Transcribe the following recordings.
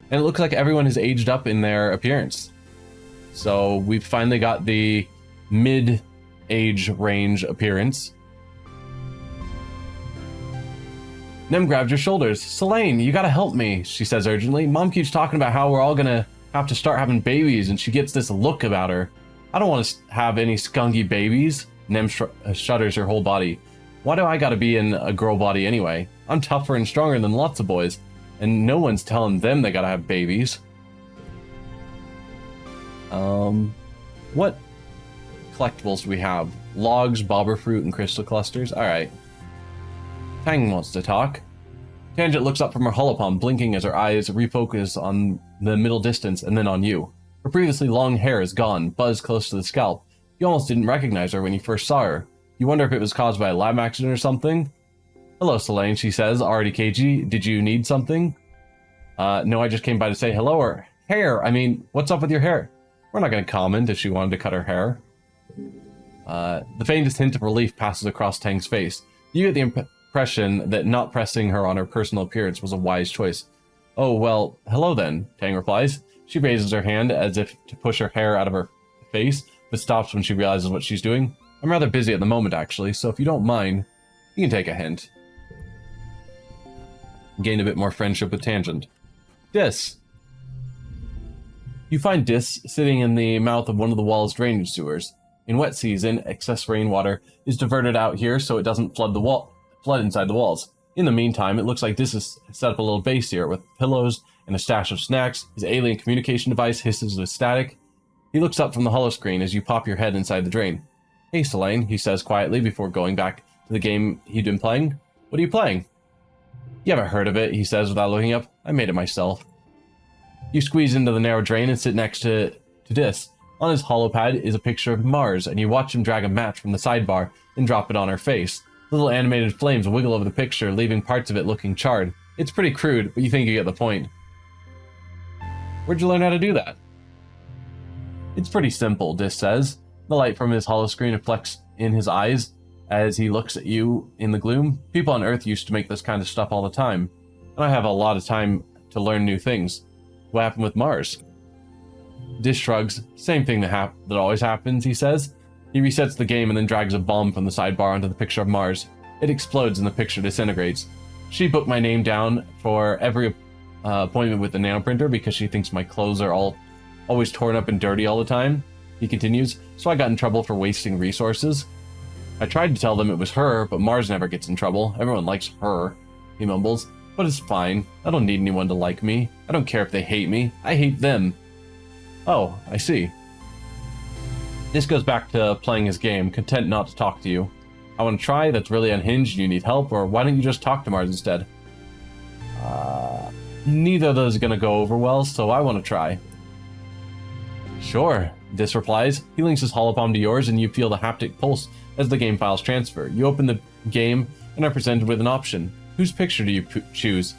And it looks like everyone has aged up in their appearance. So we've finally got the mid-age range appearance. Nem grabs your shoulders. Selene, you gotta help me, she says urgently. Mom keeps talking about how we're all gonna have to start having babies, and she gets this look about her. I don't want to have any skunky babies. Nem shudders her whole body. Why do I gotta be in a girl body anyway? I'm tougher and stronger than lots of boys, and no one's telling them they gotta have babies. What collectibles do we have? Logs, bobber fruit, and crystal clusters. Alright. Tang wants to talk. Tangent looks up from her holopalm, blinking as her eyes refocus on the middle distance and then on you. Her previously long hair is gone, buzzed close to the scalp. You almost didn't recognize her when you first saw her. You wonder if it was caused by a lab accident or something? Hello, Selene, she says, already cagey. Did you need something? No, I just came by to say hello, or hair. I mean, what's up with your hair? We're not going to comment if she wanted to cut her hair. The faintest hint of relief passes across Tang's face. You get the impression that not pressing her on her personal appearance was a wise choice. Oh, well, hello then, Tang replies. She raises her hand as if to push her hair out of her face, but stops when she realizes what she's doing. I'm rather busy at the moment, actually, so if you don't mind, you can take a hint. Gain a bit more friendship with Tangent. Dis. You find Dis sitting in the mouth of one of the wall's drainage sewers. In wet season, excess rainwater is diverted out here so it doesn't flood inside the walls. In the meantime, it looks like Dis has set up a little base here with pillows and a stash of snacks. His alien communication device hisses with static. He looks up from the holoscreen as you pop your head inside the drain. Hey, Selene, he says quietly before going back to the game he'd been playing. What are you playing? You haven't heard of it, he says without looking up. I made it myself. You squeeze into the narrow drain and sit next to Dis. On his holopad is a picture of Mars, and you watch him drag a match from the sidebar and drop it on her face. Little animated flames wiggle over the picture, leaving parts of it looking charred. It's pretty crude, but you think you get the point. Where'd you learn how to do that? It's pretty simple, Dis says. The light from his holoscreen reflects in his eyes as he looks at you in the gloom. People on Earth used to make this kind of stuff all the time, and I have a lot of time to learn new things. What happened with Mars? Dis shrugs. Same thing that always happens, he says. He resets the game and then drags a bomb from the sidebar onto the picture of Mars. It explodes and the picture disintegrates. She booked my name down for every appointment with the nanoprinter because she thinks my clothes are always torn up and dirty all the time. He continues, so I got in trouble for wasting resources. I tried to tell them it was her, but Mars never gets in trouble. Everyone likes her, he mumbles. But it's fine. I don't need anyone to like me. I don't care if they hate me. I hate them. Oh, I see. This goes back to playing his game, content not to talk to you. I want to try, that's really unhinged, you need help, or why don't you just talk to Mars instead? Neither of those are going to go over well, so I want to try. Sure, Dis replies. He links his holopalm to yours, and you feel the haptic pulse as the game files transfer. You open the game and are presented with an option. Whose picture do you choose?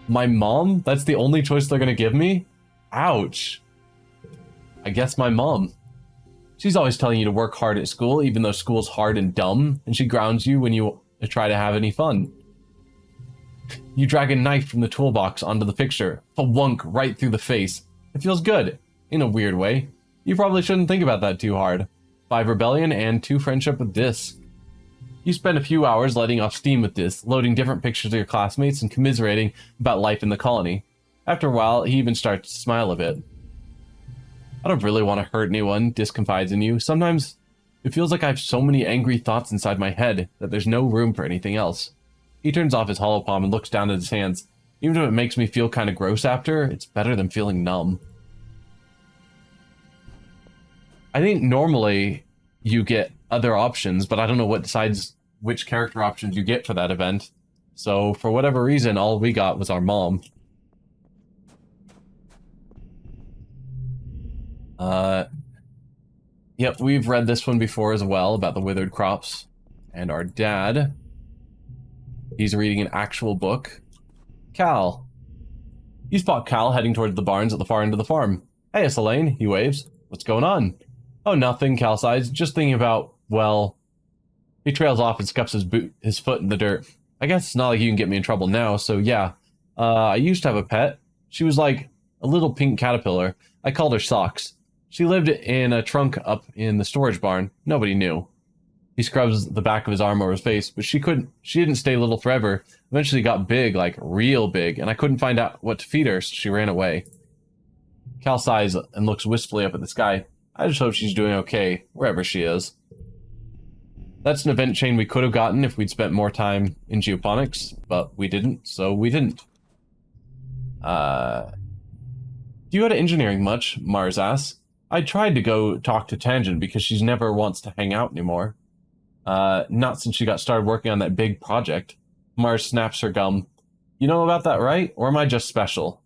My mom? That's the only choice they're going to give me? Ouch. I guess my mom. She's always telling you to work hard at school, even though school's hard and dumb, and she grounds you when you try to have any fun. You drag a knife from the toolbox onto the picture. A wunk right through the face. It feels good, in a weird way. You probably shouldn't think about that too hard. 5 rebellion and 2 friendship with Dis. You spend a few hours letting off steam with Dis, loading different pictures of your classmates and commiserating about life in the colony. After a while, he even starts to smile a bit. I don't really want to hurt anyone, Dis confides in you. Sometimes it feels like I have so many angry thoughts inside my head that there's no room for anything else. He turns off his holopalm and looks down at his hands. Even if it makes me feel kind of gross after, it's better than feeling numb. I think normally you get other options, but I don't know what decides which character options you get for that event. So for whatever reason, all we got was our mom. Yep, we've read this one before as well about the withered crops. And our dad, he's reading an actual book. Cal. You spot Cal heading towards the barns at the far end of the farm. Hey, Selene, he waves. What's going on? Oh, nothing, Cal sighs. Just thinking about, well... He trails off and scuffs his foot in the dirt. I guess it's not like you can get me in trouble now, so yeah. I used to have a pet. She was like a little pink caterpillar. I called her Socks. She lived in a trunk up in the storage barn. Nobody knew. He scrubs the back of his arm over his face, but she didn't stay little forever. Eventually got big, like real big, and I couldn't find out what to feed her, so she ran away. Cal sighs and looks wistfully up at the sky. I just hope she's doing okay, wherever she is. That's an event chain we could have gotten if we'd spent more time in geoponics, but we didn't, so we didn't. Do you go to engineering much? Mars asks. I tried to go talk to Tangent because she never wants to hang out anymore. Not since she got started working on that big project. Mars snaps her gum. You know about that, right? Or am I just special?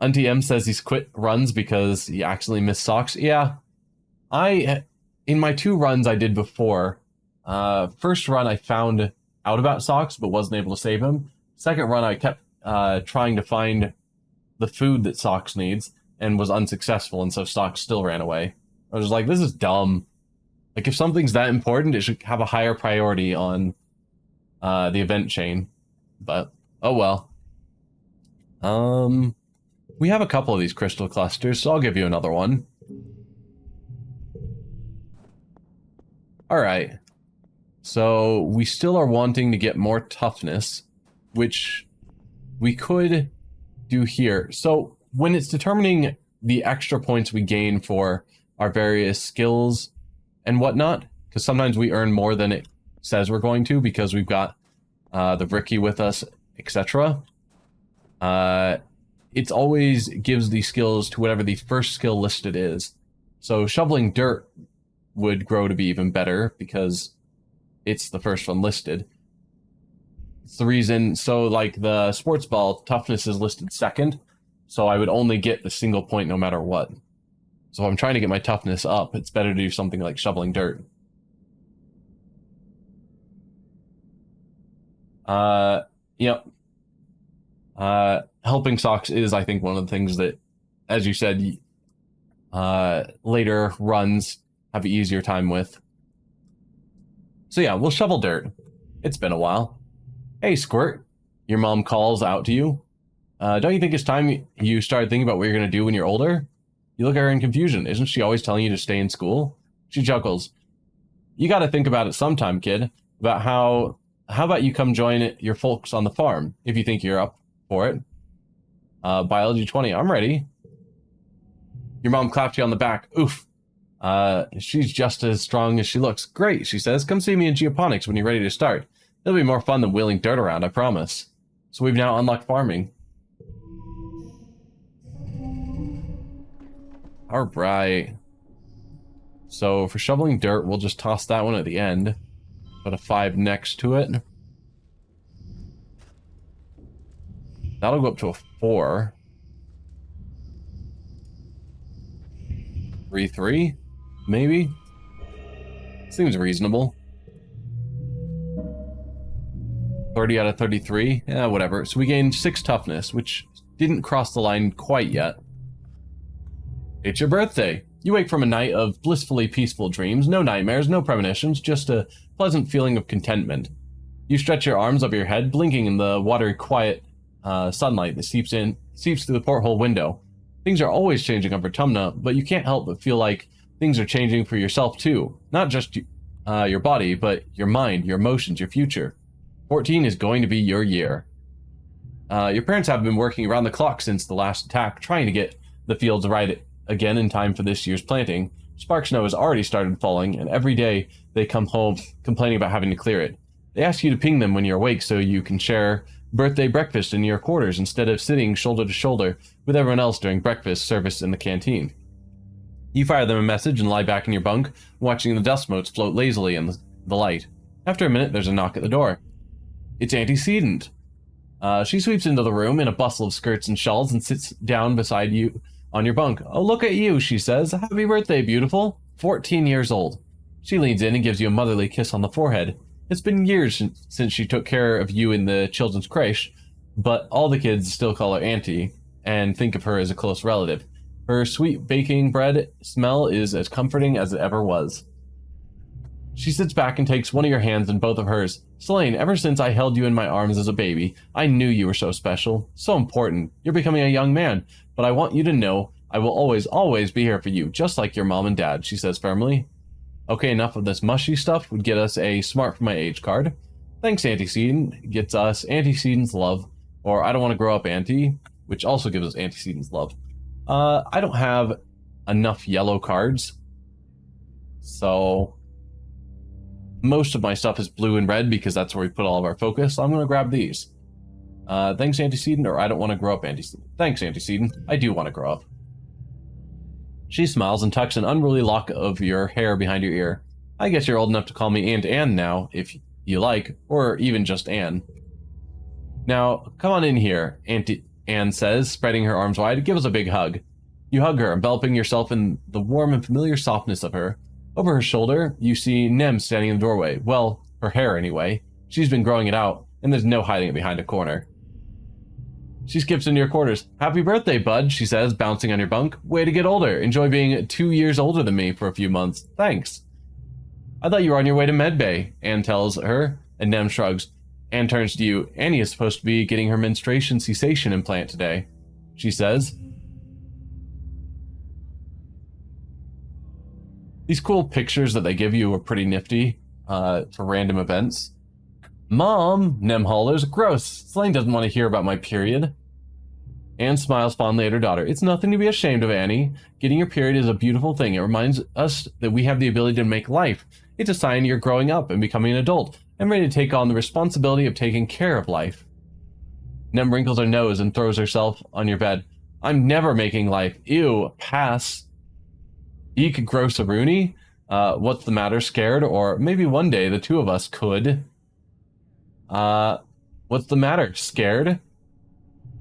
Auntie M says he's quit runs because he accidentally missed Socks. Yeah. In my 2 runs I did before, first run I found out about Socks but wasn't able to save him. Second run I kept trying to find the food that Socks needs and was unsuccessful, and so Socks still ran away. I was like, this is dumb. Like, if something's that important, it should have a higher priority on the event chain. But, oh well. We have a couple of these crystal clusters, so I'll give you another one. Alright. So, we still are wanting to get more toughness, which we could do here. So, when it's determining the extra points we gain for our various skills and whatnot, because sometimes we earn more than it says we're going to because we've got the Ricky with us, etc. It always gives the skills to whatever the first skill listed is. So shoveling dirt would grow to be even better because it's the first one listed. It's the reason, so like the sports ball, toughness is listed second, so I would only get the single point no matter what. So if I'm trying to get my toughness up, it's better to do something like shoveling dirt. Yep. Helping Socks is, I think, one of the things that, as you said, later runs have an easier time with. So yeah, we'll shovel dirt. It's been a while. Hey, Squirt. Your mom calls out to you. Don't you think it's time you started thinking about what you're going to do when you're older? You look at her in confusion. Isn't she always telling you to stay in school? She chuckles. You got to think about it sometime, kid. About how about you come join your folks on the farm, if you think you're up for it. Biology 20, I'm ready. Your mom clapped you on the back. Oof. She's just as strong as she looks. Great, she says. Come see me in geoponics when you're ready to start. It'll be more fun than wheeling dirt around, I promise. So we've now unlocked farming. Alright. So for shoveling dirt, we'll just toss that one at the end. Put a 5 next to it. That'll go up to a 4. 3, maybe? Seems reasonable. 30 out of 33? Yeah, whatever. So we gained 6 toughness, which didn't cross the line quite yet. It's your birthday. You wake from a night of blissfully peaceful dreams, no nightmares, no premonitions, just a pleasant feeling of contentment. You stretch your arms over your head, blinking in the watery, quiet sunlight that seeps through the porthole window. Things are always changing on Vertumna, but you can't help but feel like things are changing for yourself too. Not just your body, but your mind, your emotions, your future. 14 is going to be your year. Your parents have been working around the clock since the last attack, trying to get the fields right again in time for this year's planting. Spark snow has already started falling, and every day they come home complaining about having to clear it. They ask you to ping them when you're awake so you can share birthday breakfast in your quarters instead of sitting shoulder to shoulder with everyone else during breakfast service in the canteen. You fire them a message and lie back in your bunk, watching the dust motes float lazily in the light. After a minute, there's a knock at the door. It's Auntie Sedent. She sweeps into the room in a bustle of skirts and shawls and sits down beside you on your bunk. Oh, look at you, she says. Happy birthday, beautiful. 14 years old. She leans in and gives you a motherly kiss on the forehead. It's been years since she took care of you in the children's creche, but all the kids still call her Auntie and think of her as a close relative. Her sweet baking bread smell is as comforting as it ever was. She sits back and takes one of your hands in both of hers. Selene, ever since I held you in my arms as a baby, I knew you were so special, so important. You're becoming a young man, but I want you to know I will always, always be here for you, just like your mom and dad, she says firmly. Okay, enough of this mushy stuff. Would get us a smart for my age card. Thanks, Antecedent. Gets us Antecedent's love, or I don't want to grow up Auntie, which also gives us Antecedent's love. I don't have enough yellow cards, so most of my stuff is blue and red because that's where we put all of our focus. So I'm going to grab these. Thanks, Antecedent, or I don't want to grow up Antecedent. Thanks, Antecedent. I do want to grow up. She smiles and tucks an unruly lock of your hair behind your ear. I guess you're old enough to call me Aunt Anne now, if you like, or even just Anne. Now, come on in here, Auntie Anne says, spreading her arms wide. Give us a big hug. You hug her, enveloping yourself in the warm and familiar softness of her. Over her shoulder, you see Nem standing in the doorway. Well, her hair anyway. She's been growing it out, and there's no hiding it behind a corner. She skips into your quarters. Happy birthday, bud, she says, bouncing on your bunk. Way to get older. Enjoy being 2 years older than me for a few months. Thanks. I thought you were on your way to medbay, Anne tells her, and Nem shrugs. Anne turns to you. Annie is supposed to be getting her menstruation cessation implant today, she says. These cool pictures that they give you are pretty nifty for random events. Mom, Nem hollers. Gross. Selene doesn't want to hear about my period. Anne smiles fondly at her daughter. It's nothing to be ashamed of, Annie. Getting your period is a beautiful thing. It reminds us that we have the ability to make life. It's a sign you're growing up and becoming an adult and ready to take on the responsibility of taking care of life. Nem wrinkles her nose and throws herself on your bed. I'm never making life. Ew. Pass. Eek, gross a Rooney. What's the matter? Scared? Or maybe one day the two of us could. What's the matter? Scared?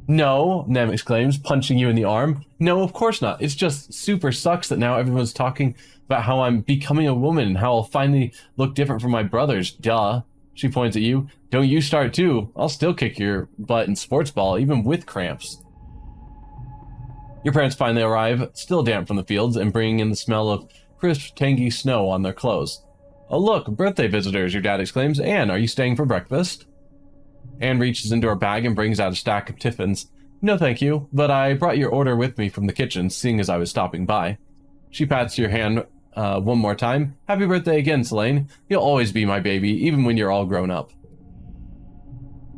No, Nem exclaims, punching you in the arm. No, of course not. It's just super sucks that now everyone's talking about how I'm becoming a woman and how I'll finally look different from my brothers. Duh. She points at you. Don't you start too. I'll still kick your butt in sports ball, even with cramps. Your parents finally arrive, still damp from the fields, and bringing in the smell of crisp, tangy snow on their clothes. Oh look, birthday visitors, your dad exclaims. Anne, are you staying for breakfast? Anne reaches into her bag and brings out a stack of tiffins. No thank you, but I brought your order with me from the kitchen, seeing as I was stopping by. She pats your hand one more time. Happy birthday again, Selene. You'll always be my baby, even when you're all grown up.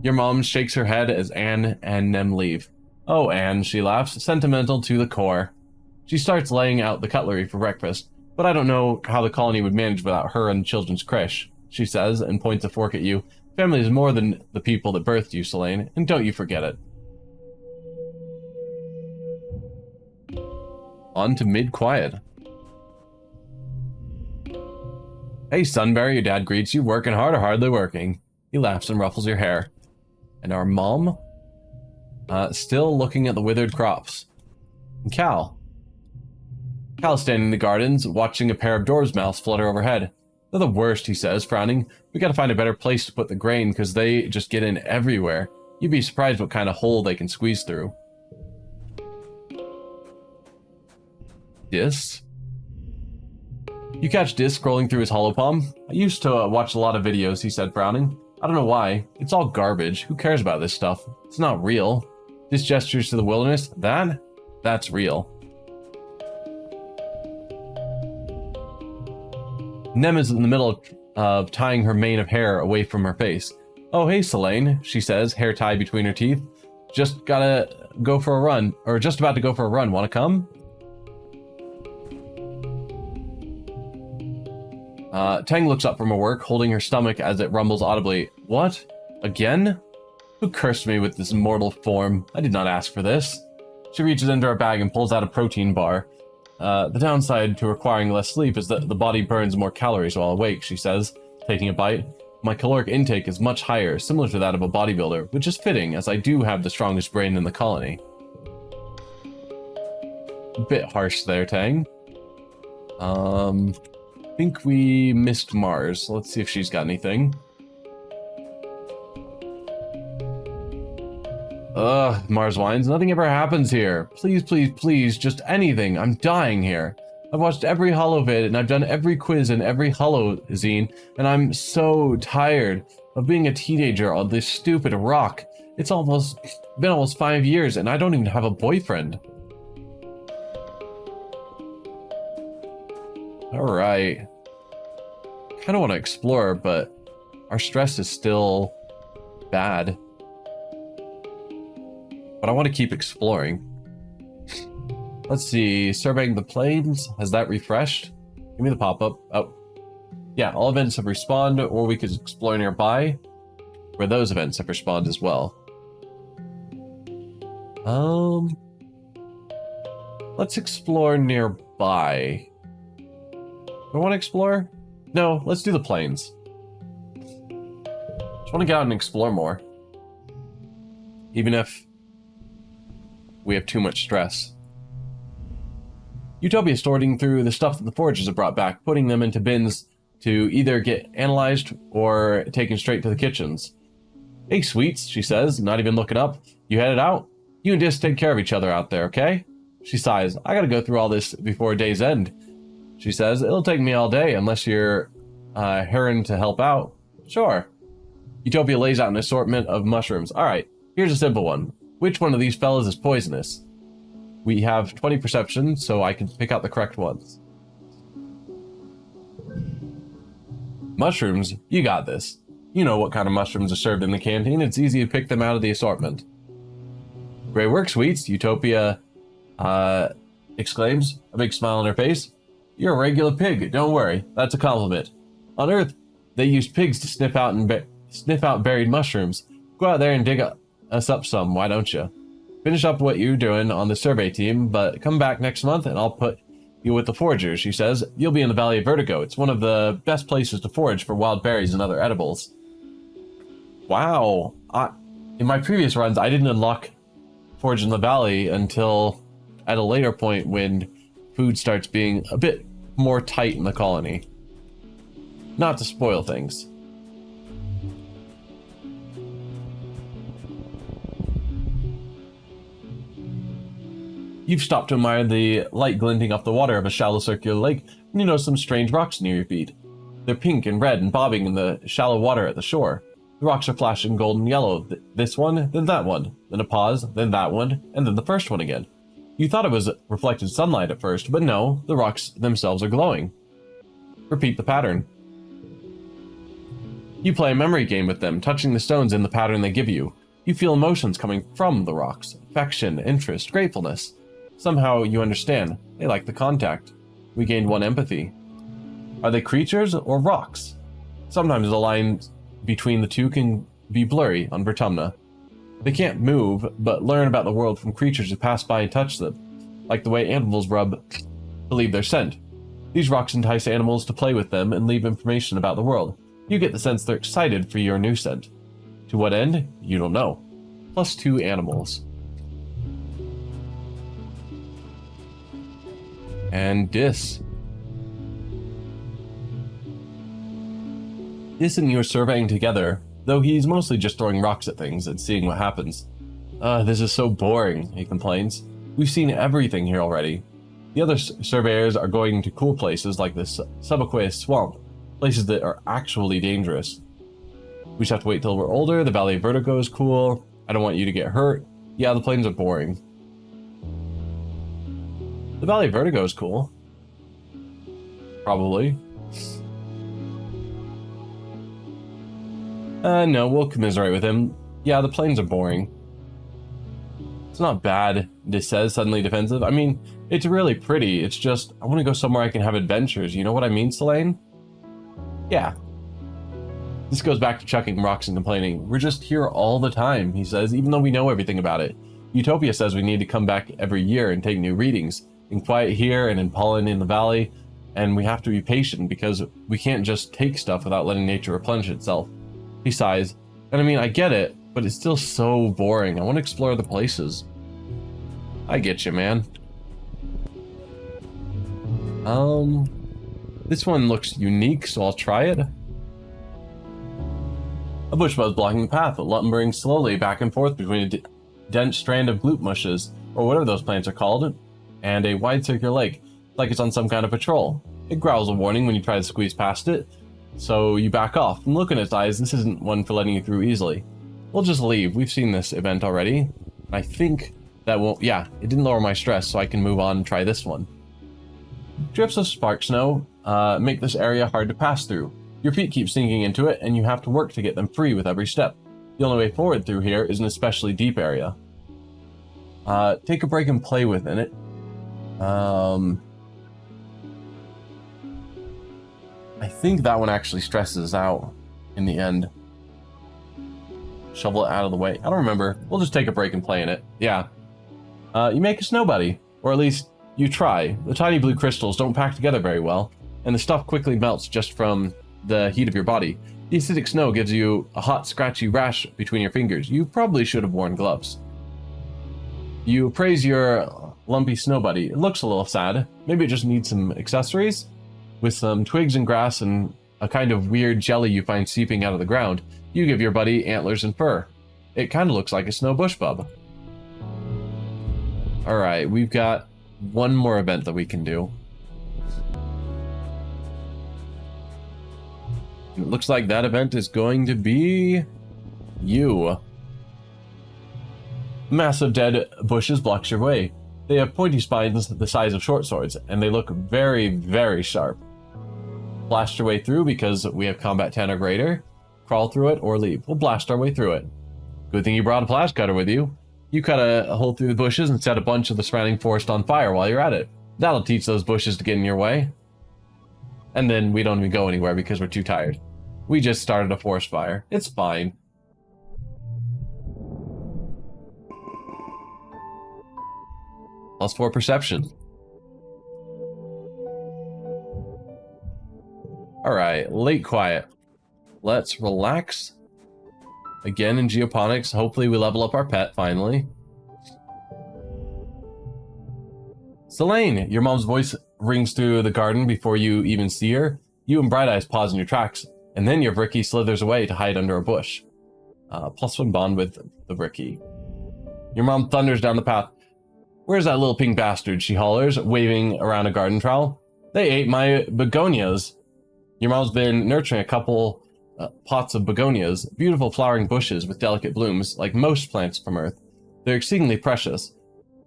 Your mom shakes her head as Anne and Nem leave. Oh, Anne, she laughs, sentimental to the core. She starts laying out the cutlery for breakfast. But I don't know how the colony would manage without her and the children's creche, she says, and points a fork at you. Family is more than the people that birthed you, Selene, and don't you forget it. On to mid-quiet. Hey, Sunberry, your dad greets you. Working hard or hardly working? He laughs and ruffles your hair. And our mom? Still looking at the withered crops. And Cal is standing in the gardens, watching a pair of door's mouths flutter overhead. They're the worst, he says, frowning. We gotta find a better place to put the grain, because they just get in everywhere. You'd be surprised what kind of hole they can squeeze through. Dis? You catch Dis scrolling through his holopalm. I used to watch a lot of videos, he said, frowning. I don't know why. It's all garbage. Who cares about this stuff? It's not real. Dis gestures to the wilderness. That's real. Nem is in the middle of tying her mane of hair away from her face. Oh, hey, Selene, she says, hair tied between her teeth. Just gotta go for a run, or just about to go for a run. Wanna come? Tang looks up from her work, holding her stomach as it rumbles audibly. What? Again? Who cursed me with this mortal form? I did not ask for this. She reaches into her bag and pulls out a protein bar. The downside to requiring less sleep is that the body burns more calories while awake, she says, taking a bite. My caloric intake is much higher, similar to that of a bodybuilder, which is fitting, as I do have the strongest brain in the colony. A bit harsh there, Tang. I think we missed Mars. Let's see if she's got anything. Ugh, Mars whines. Nothing ever happens here. Please, please, please, just anything. I'm dying here. I've watched every holo vid, and I've done every quiz and every holo zine, and I'm so tired of being a teenager on this stupid rock. It's been almost 5 years and I don't even have a boyfriend. Alright. Kind of want to explore, but our stress is still bad. But I want to keep exploring. Let's see, surveying the plains, has that refreshed? Give me the pop-up. Oh. Yeah, all events have respawned, or we could explore nearby, where those events have respawned as well. Let's explore nearby. Do I want to explore? No, let's do the plains. Just want to get out and explore more. Even if we have too much stress. Utopia is sorting through the stuff that the foragers have brought back, putting them into bins to either get analyzed or taken straight to the kitchens. Hey, sweets, she says, not even looking up. You headed out? You and Dis take care of each other out there, okay? She sighs. I gotta go through all this before day's end. She says, it'll take me all day unless you're Heron to help out. Sure. Utopia lays out an assortment of mushrooms. Alright, here's a simple one. Which one of these fellas is poisonous? We have 20 perception, so I can pick out the correct ones. Mushrooms, you got this. You know what kind of mushrooms are served in the canteen. It's easy to pick them out of the assortment. Great work, sweets, Utopia exclaims, a big smile on her face. You're a regular pig, don't worry, that's a compliment. On Earth, they use pigs to sniff out buried mushrooms. Go out there and dig us up some, why don't you? Finish up what you're doing on the survey team, but come back next month and I'll put you with the foragers, she says. You'll be in the Valley of Vertigo. It's one of the best places to forage for wild berries and other edibles. Wow. In my previous runs, I didn't unlock Forage in the Valley until at a later point when food starts being a bit more tight in the colony. Not to spoil things. You've stopped to admire the light glinting off the water of a shallow circular lake, and you notice some strange rocks near your feet. They're pink and red and bobbing in the shallow water at the shore. The rocks are flashing golden yellow. This one, then that one, then a pause, then that one, and then the first one again. You thought it was reflected sunlight at first, but no, the rocks themselves are glowing. Repeat the pattern. You play a memory game with them, touching the stones in the pattern they give you. You feel emotions coming from the rocks. Affection, interest, gratefulness. Somehow you understand. They like the contact. We gained 1 empathy. Are they creatures or rocks? Sometimes the lines between the two can be blurry on Vertumna. They can't move, but learn about the world from creatures who pass by and touch them, like the way animals rub to leave their scent. These rocks entice animals to play with them and leave information about the world. You get the sense they're excited for your new scent. To what end? You don't know. +2 animals. And Dis. Dis and you are surveying together, though he's mostly just throwing rocks at things and seeing what happens. This is so boring, he complains. We've seen everything here already. The other surveyors are going to cool places like this subaqueous swamp, places that are actually dangerous. We just have to wait till we're older. The Valley of Vertigo is cool. I don't want you to get hurt. Yeah, the plains are boring. The Valley of Vertigo is cool. Probably. No, we'll commiserate with him. Yeah, the plains are boring. It's not bad, Dis says, suddenly defensive. I mean, it's really pretty. It's just, I want to go somewhere I can have adventures. You know what I mean, Selene? Yeah. This goes back to chucking rocks and complaining. We're just here all the time, he says, even though we know everything about it. Utopia says we need to come back every year and take new readings. In quiet here and in pollen in the valley. And we have to be patient because we can't just take stuff without letting nature replenish itself. He sighs. And I mean, I get it, but it's still so boring. I want to explore the places. I get you, man. This one looks unique, so I'll try it. A bushbub blocking the path, lumbering slowly back and forth between a dense strand of gloop mushes, or whatever those plants are called, and a wide circular lake, like it's on some kind of patrol. It growls a warning when you try to squeeze past it. So you back off. From looking at its eyes, this isn't one for letting you through easily. We'll just leave. We've seen this event already. I think that won't... Yeah, it didn't lower my stress, so I can move on and try this one. Drifts of spark snow make this area hard to pass through. Your feet keep sinking into it, and you have to work to get them free with every step. The only way forward through here is an especially deep area. Take a break and play within it. I think that one actually stresses out in the end. Shovel it out of the way. I don't remember. We'll just take a break and play in it. Yeah. You make a snow buddy, or at least you try. The tiny blue crystals don't pack together very well, and the stuff quickly melts just from the heat of your body. The acidic snow gives you a hot, scratchy rash between your fingers. You probably should have worn gloves. You praise your lumpy snow buddy. It looks a little sad. Maybe it just needs some accessories? With some twigs and grass and a kind of weird jelly you find seeping out of the ground, you give your buddy antlers and fur. It kind of looks like a snow bushbub. Alright, we've got one more event that we can do. It looks like that event is going to be... you. Massive dead bushes blocks your way. They have pointy spines the size of short swords, and they look very, very sharp. Blast your way through because we have combat 10 or greater. Crawl through it or leave. We'll blast our way through it. Good thing you brought a blast cutter with you. You cut a hole through the bushes and set a bunch of the surrounding forest on fire while you're at it. That'll teach those bushes to get in your way. And then we don't even go anywhere because we're too tired. We just started a forest fire. It's fine. +4 perception. Alright, late quiet. Let's relax. Again in geoponics. Hopefully we level up our pet finally. Selene, your mom's voice rings through the garden before you even see her. You and Bright Eyes pause in your tracks, and then your Bricky slithers away to hide under a bush. +1 bond with the Bricky. Your mom thunders down the path. Where's that little pink bastard? She hollers, waving around a garden trowel. They ate my begonias. Your mom's been nurturing a couple pots of begonias, beautiful flowering bushes with delicate blooms, like most plants from Earth. They're exceedingly precious.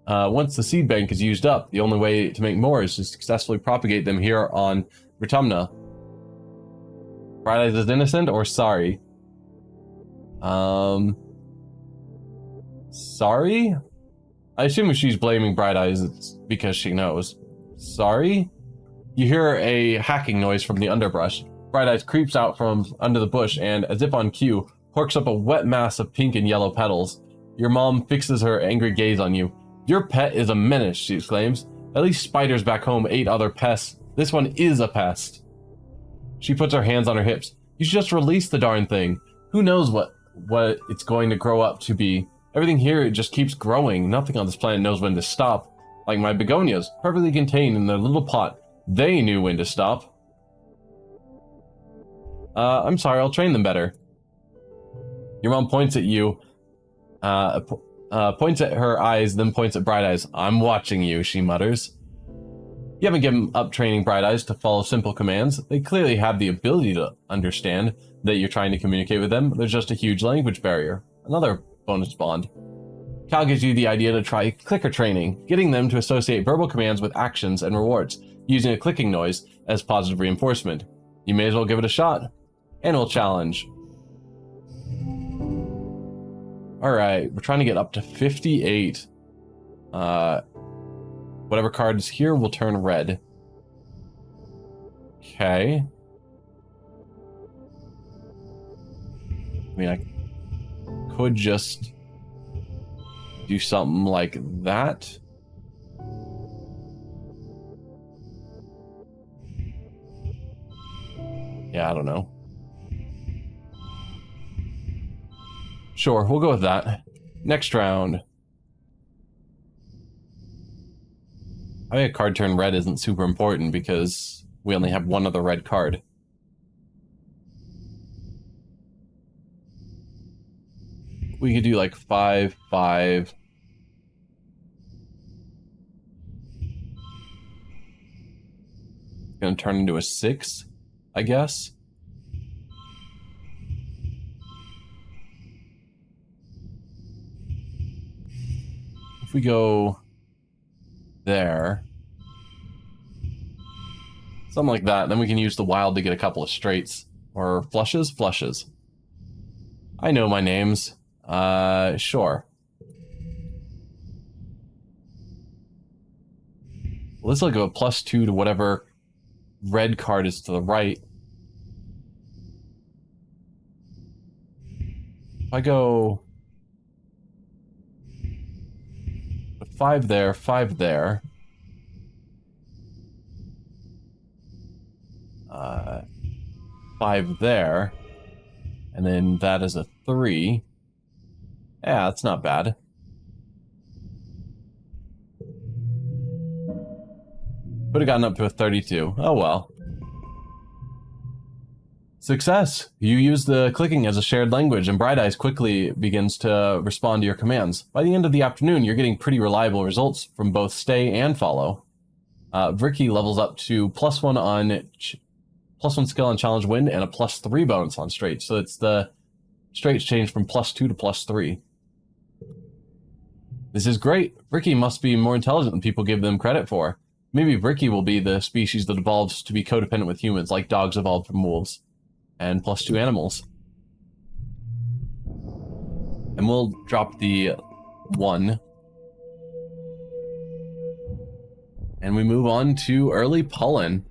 Once the seed bank is used up, the only way to make more is to successfully propagate them here on Ritumna. Bright Eyes is innocent or sorry? Sorry? I assume if she's blaming Bright Eyes, it's because she knows. Sorry? You hear a hacking noise from the underbrush. Bright Eyes creeps out from under the bush and, as if on cue, horks up a wet mass of pink and yellow petals. Your mom fixes her angry gaze on you. Your pet is a menace, she exclaims. At least spiders back home ate other pests. This one is a pest. She puts her hands on her hips. You should just release the darn thing. Who knows what it's going to grow up to be. Everything here just keeps growing. Nothing on this planet knows when to stop. Like my begonias, perfectly contained in their little pot. They knew when to stop. I'm sorry, I'll train them better. Your mom points at you, points at her eyes, then points at Bright Eyes. I'm watching you, she mutters. You haven't given up training Bright Eyes to follow simple commands. They clearly have the ability to understand that you're trying to communicate with them. There's just a huge language barrier. Another bonus bond. Cal gives you the idea to try clicker training, getting them to associate verbal commands with actions and rewards, using a clicking noise as positive reinforcement. You may as well give it a shot. Animal challenge. Alright, we're trying to get up to 58. Whatever card is here will turn red. Okay. I mean, I could just do something like that. Yeah, I don't know. Sure, we'll go with that. Next round. Having a card turn red isn't super important because we only have one other red card. We could do like 5, 5. Gonna turn into a 6, I guess. if we go there, something like that, then we can use the wild to get a couple of straights. Or flushes? Flushes. I know my names. Sure. Let's look at a +2 to whatever red card is to the right. If I go 5 there, 5 there. 5 there. And then that is a 3. Yeah, that's not bad. Would have gotten up to a 32. Oh well. Success! You use the clicking as a shared language, and Bright Eyes quickly begins to respond to your commands. By the end of the afternoon, you're getting pretty reliable results from both stay and follow. Ricky levels up to +1 on +1 skill on challenge wind and a +3 bonus on straight. So it's the straights change from +2 to +3. This is great. Ricky must be more intelligent than people give them credit for. Maybe Ricky will be the species that evolves to be codependent with humans, like dogs evolved from wolves. And +2 animals. And we'll drop the 1. And we move on to early pollen.